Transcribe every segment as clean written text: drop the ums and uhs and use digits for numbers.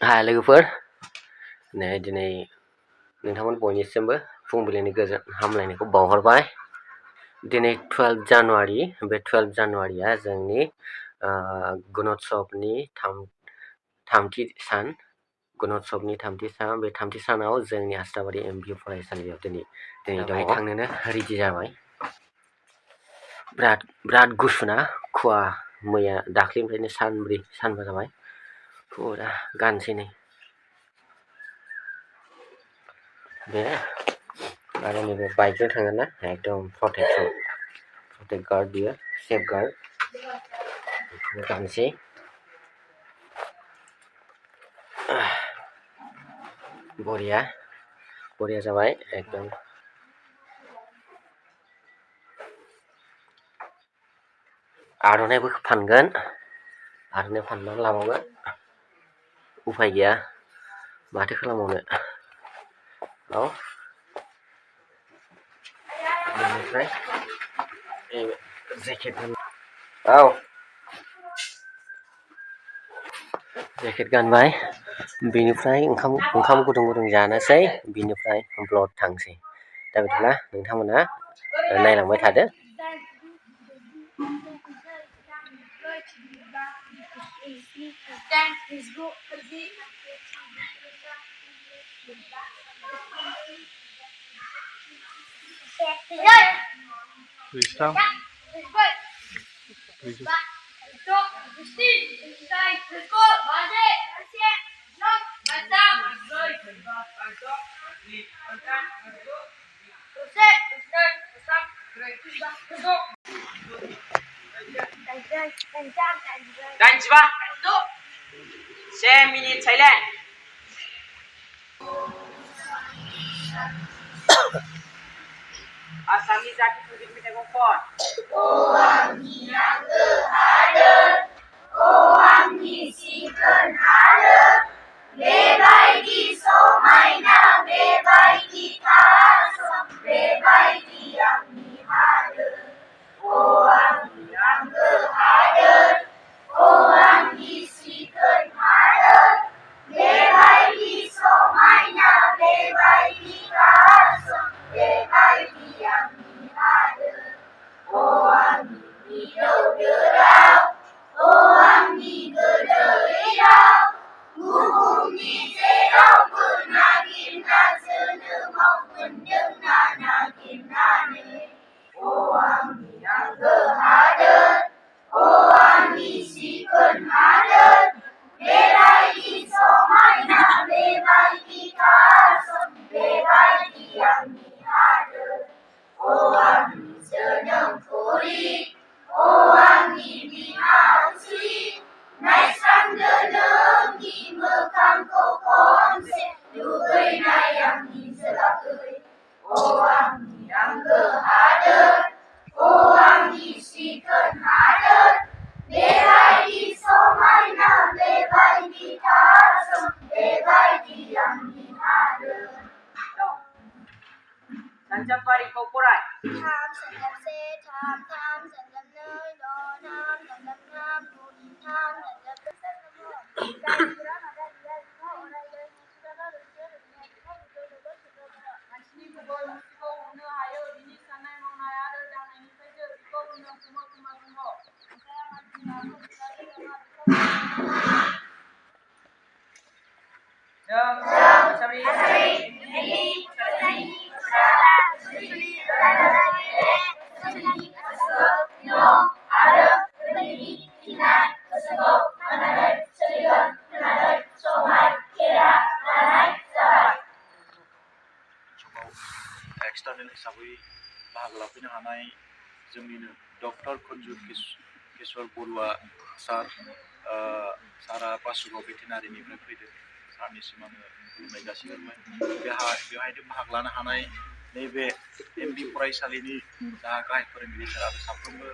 Hai लोगोफोर, दिनै नोंथांमोन बयनिसिमबो फुंबिलिनि गोजोन हामलायनायखौ बावहरबाय। दिनै 12 जानुवारि, बे 12 जानुवारिया जोंनि गुणोत्सवनि थामथि सान। गुणोत्सवनि थामथि सान, बे थामथि सानाव जोंनि आस्राबारि एमभि फरायसालियाव दिनै बेवहाय थांनोनो रेडि जाबाय। बिराद गुसुना, खुवा मैया दाख्लैनिफ्रायनो सानबा जाबाय। फुरा गानसै नै बे आरो नैबे बाइकजों थांगोन ना, एकदम प्रटेक्ट गार्ड बियो, सेफ गार्ड गानसै। बरिया जाबाय एकदम। आर'नाइबो फानगोन, आर'नाइ फाननानै लाबावगोन। उफाय गैया, माथो खालामबावनो। बेनिफ्राय जेकेट गानबाय, बेनिफ्राय ओंखाम गुदुं जानोसै, बिनिफ्राय ब्लड थांसै। दा बिदिब्ला नोंथांमोना नायलांबाय थादो। Jwbwr 1 minute silent. Asami Zaki Puji Kita Gopon. Oang Nyangge Haden, Oang Nisikan Haden, Bebai di Somaina, Bebai di Kasam, Bebai di Yang Haden, Oang Nyangge Haden, Oang Nisikan Haden, Bebai di Somaina, Bebai di Kasam, Bebai di Yang Haden, Oang di Derau, Oang di Derau, Guhum di Zerau, Benagin Nazene mau Bendeng Nanagin Nane, Oang yang Haden, Oang Nisikan Haden, Bebai di Somaina, Bebai di Kasam, Bebai di Yang Haden, Oang di Seneng Kulit, Oang di Binausi, Naik sang deneng di mekang kokon se, Dugai nayang di selakai, Oang yang Haden, Oang Nisikan Haden, Bebai di Somaina, Bebai di Kasam, Bebai di Yang Haden. Sancam pari kau korai. Tham sancam se, tham sancam nơi, lo nam sancam nam, nu tham sancam Mancini kubol musiko uno hayo dini sanai maunai ada jangan ini saja biko undang semua kumbo. Saya mancini aku sekali Jom, sorry. एक्सटार्नेल हिसाबै बाहागो लाफैनो हानाय जोंनिनो doctor जवबwr Baruah सारा बासुगाव भेटेनारिनिफ्राय फैदों। सारनिसिम आङो खुलुमनाय जासिगोरबाय। बेवहायनो बाहागो लानो हानाय नैबे एमबि फरायसालिनि जा गाहाय फोरोंगिरि सार आरो साफ्रोमबो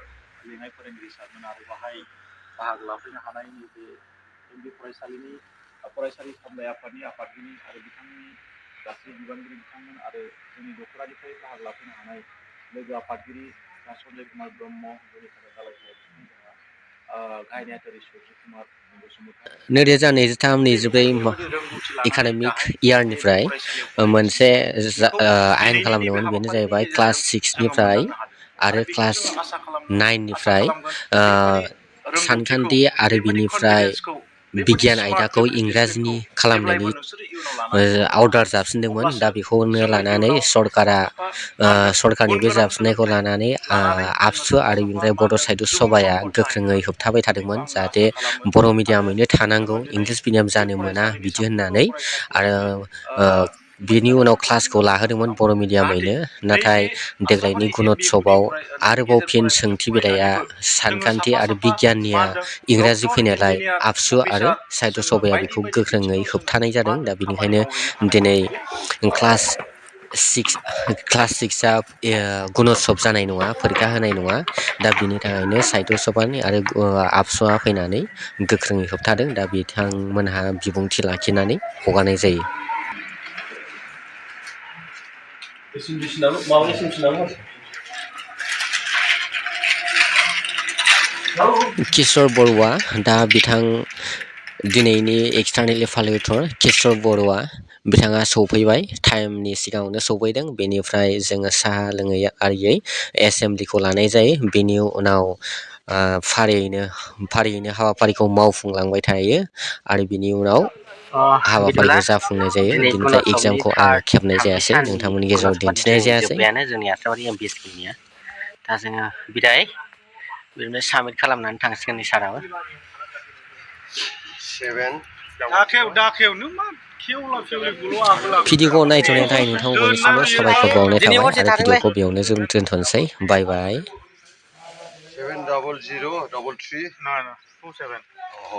लेङाइ फोरोंगिरि सारमोन आरो बाहाय बाहागो लाफैनो हानाय नैबे एमबि फरायसालिनि फरायसालि सामलाय आफादनि आफादगिरि आरो बिथांनि गासै बिबानगिरि बिथांमोन आरो जोंनि दखरानिफ्राय बाहागो लाफैनो हानाय लोगो आफादगिरि सन्जय कुमार ब्रह्म, जोंनि थाखाय दालाय जोंहा गाहाय नेहाथारि जबकुमार बसुमतारी 2023-24 रोंगौथि लानो हानाय एकाडेमिक गाहाय इयारनिफ्राय बे फरायसालियाव मोनसे बेखौ आयेन दिनैनि नैबे खालामदोंमोन बेनो हाबाफारिनि जाहैबाय क्लास गेजेरजों जोङो 6निफ्राय मोनदांनो हादों आरो बेखौ क्लास जोङो आसा 9निफ्राय खालामगोन बेबायदि रोंगौथिखौ सानखान्थि आरो बेबायदि बिनिफ्राय कनफिडेन्सखौ बेबायदि बिगियान स्मार्ट आयदाखौ एप्रिसिएसनखौ इंराजिनि खालामनायनि जेब्लायबो नोंसोरो इयुनाव लानानै थांबाय अर्डार थागोन जाबसिनदोंमोन दा अब्लासो बेखौनो जोङो लानानै इयुनाव सरकारा साखा फारा जागोन सरकारनि गुन बे गोनां जाबसिननायखौ सोलोंथाइ लानानै लानानै जोङो आबसु साखा आरो साफा बिनिफ्राय मा बड' होनो साहित्य सुबुं सभाया सम्पद गोख्रोङै जाहैगोन होबथाबाय बेखौ थादोंमोन आङो जाहाथे आसा खालामो बर' आरो मिडियामैनो थानांगौ दिनै इंलिस मिडियाम बे जानो मोना फरायसालिनि बिदि साफ्रोमबो होननानै फरायसाफोरा आरो बिनि मोननो उनाव हानाय क्लासखौ खालामगोन लाहोदोंमोन इयुनाव बर' जाहाथे मिडियामैनो नाथाय नैबे देग्लायनि आसामारि गुणत्सबआव नैबे आरोबाव गेजेर फिन फरायसालि सोंथि बिलाइया फरायनानैबो जोङो सानखान्थि साफा आरो साफा बिगियाननिया मा होनदों इंराजि डक्टर फैनायलाय इन्जिनियार आबसु आरो अफिसार साहित्य जोङो सभाया बायदि बेखौ बायदि गोख्रोङै बिथिङाव जोङो होबथानाय मा जादों दा होनदों खामानि बेनिखायनो मावहैनो हानाय दिनै बे क्लास 6आ गुणत्सब जानाय नङा फरिखा होनाय नङा दा बिनि थाखायनो साहित्य सभानि आरो आबसुआ फैनानै गोख्रोङै होबथादों दा बिथांमोनहा बिबुंथि लाखिनानै हगारनाय जायो किशोर बरुवा दा बिथां दिनैनि एक्सटार्नेल इभालुएटर किशोर बरुवा बिथाङा सौफैबाय टाइमनि सिगाङावनो सौफैदों बेनिफ्राय जोङो साहा लोङै आरियै एसेमब्लिखौ लानाय जायो बेनि उनाव फारियैनो हाबाफारिखौ मावफुंलांबाय थायो आरो बिनि उनाव बिदिब्ला हाबाफारिखौ जाफुंनाय जायो दिनै बिनिफ्राय गुणत्सबनि एगजामखौ आङो खेबनाय थामथि जायासै साननि नोंथांमोननि गेजेराव गुणत्सबआ दिन्थिनाय जायासै जोब्बायानो जोंनि आसामारि एम पि स्कुलनिया दा जोङो बिदाय बिदिनो साबमिट खालामनानै थांसिगोन साराबो भिडिअखौ नायथ'नायनि थाखाय नोंथांमोन बयनिसिमबो साबायखर बावनाय दिनै थाबाय हरसे आरो थाथोंलै भिडिअखौ बेयावनो जों दोनथ'नोसै बाय बाय 70033